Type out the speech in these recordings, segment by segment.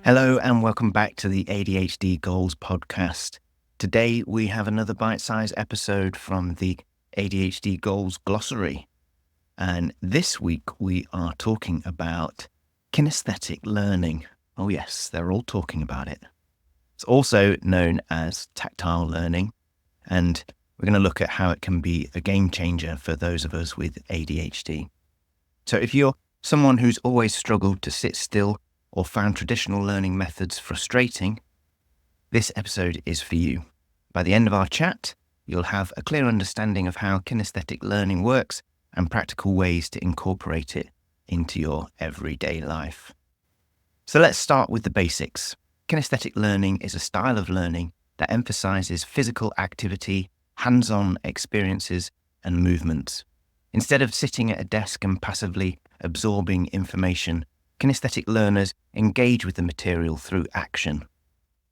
Hello and welcome back to the ADHD Goals Podcast. Today we have another bite-sized episode from the ADHD Goals Glossary. And this week we are talking about kinesthetic learning. Oh yes, they're all talking about it. It's also known as tactile learning, and we're going to look at how it can be a game changer for those of us with ADHD. So if you're someone who's always struggled to sit still or found traditional learning methods frustrating, this episode is for you. By the end of our chat, you'll have a clear understanding of how kinesthetic learning works and practical ways to incorporate it into your everyday life. So let's start with the basics. Kinesthetic learning is a style of learning that emphasizes physical activity, hands-on experiences, and movements. Instead of sitting at a desk and passively absorbing information, kinesthetic learners engage with the material through action.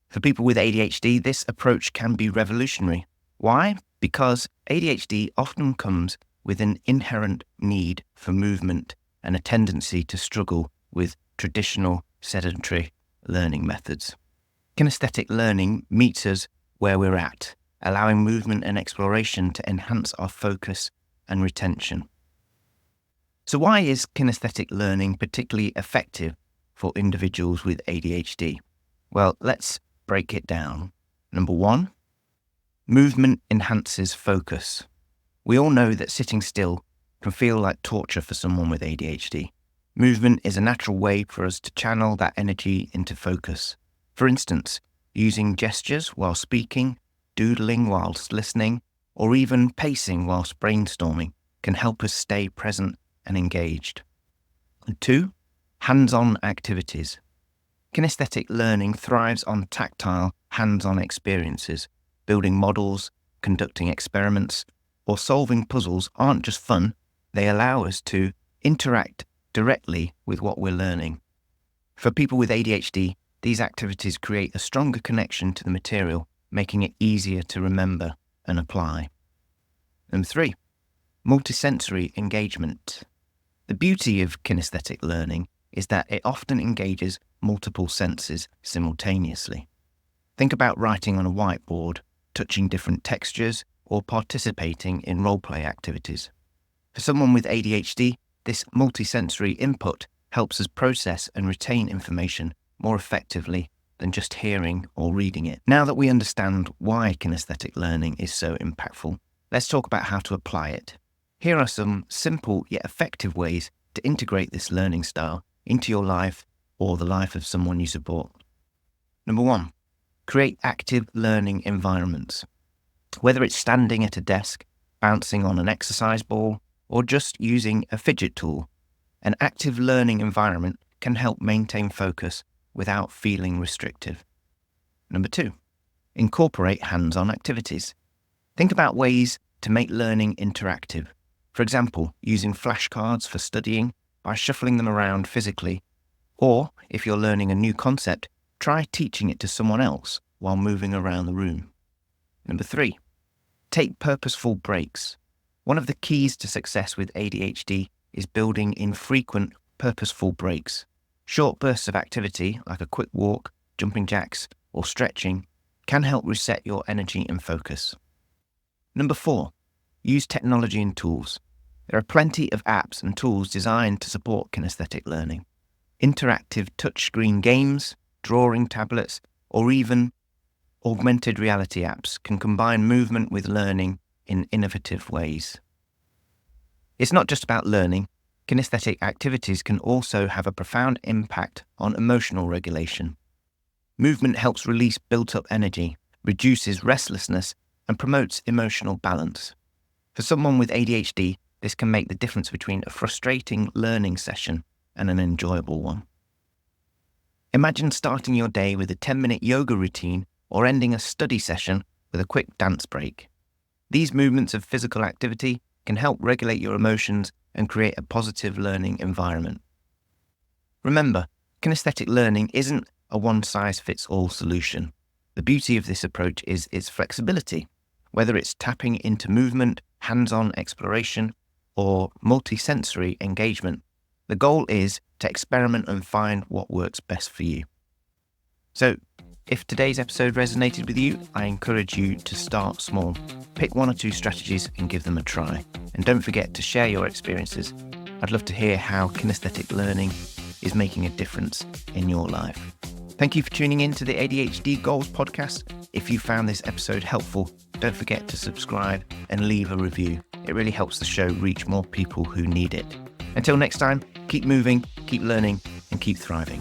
For people with ADHD, this approach can be revolutionary. Why? Because ADHD often comes with an inherent need for movement and a tendency to struggle with traditional sedentary learning methods. Kinesthetic learning meets us where we're at, allowing movement and exploration to enhance our focus and retention. So why is kinesthetic learning particularly effective for individuals with ADHD? Well, let's break it down. Number one, movement enhances focus. We all know that sitting still can feel like torture for someone with ADHD. Movement is a natural way for us to channel that energy into focus. For instance, using gestures while speaking, doodling whilst listening, or even pacing whilst brainstorming can help us stay present and engaged. And two, hands-on activities. Kinesthetic learning thrives on tactile, hands-on experiences. Building models, conducting experiments, or solving puzzles aren't just fun, they allow us to interact directly with what we're learning. For people with ADHD, these activities create a stronger connection to the material, making it easier to remember and apply. Number three, multisensory engagement. The beauty of kinesthetic learning is that it often engages multiple senses simultaneously. Think about writing on a whiteboard, touching different textures, or participating in role-play activities. For someone with ADHD, this multisensory input helps us process and retain information more effectively than just hearing or reading it. Now that we understand why kinesthetic learning is so impactful, let's talk about how to apply it. Here are some simple yet effective ways to integrate this learning style into your life or the life of someone you support. Number one, create active learning environments. Whether it's standing at a desk, bouncing on an exercise ball, or just using a fidget tool, an active learning environment can help maintain focus without feeling restrictive. Number two, incorporate hands-on activities. Think about ways to make learning interactive. For example, using flashcards for studying by shuffling them around physically, or if you're learning a new concept, try teaching it to someone else while moving around the room. Number three, take purposeful breaks. One of the keys to success with ADHD is building in frequent, purposeful breaks. Short bursts of activity, like a quick walk, jumping jacks, or stretching, can help reset your energy and focus. Number four, use technology and tools. There are plenty of apps and tools designed to support kinesthetic learning. Interactive touchscreen games, drawing tablets, or even augmented reality apps can combine movement with learning in innovative ways. It's not just about learning. Kinesthetic activities can also have a profound impact on emotional regulation. Movement helps release built-up energy, reduces restlessness, and promotes emotional balance. For someone with ADHD, this can make the difference between a frustrating learning session and an enjoyable one. Imagine starting your day with a 10-minute yoga routine or ending a study session with a quick dance break. These movements of physical activity can help regulate your emotions and create a positive learning environment. Remember, kinesthetic learning isn't a one-size-fits-all solution. The beauty of this approach is its flexibility. Whether it's tapping into movement, hands-on exploration, or multisensory engagement. The goal is to experiment and find what works best for you. So, if today's episode resonated with you, I encourage you to start small. Pick 1 or 2 strategies and give them a try. And don't forget to share your experiences. I'd love to hear how kinesthetic learning is making a difference in your life. Thank you for tuning in to the ADHD Goals Podcast. If you found this episode helpful, don't forget to subscribe and leave a review. It really helps the show reach more people who need it. Until next time, keep moving, keep learning, and keep thriving.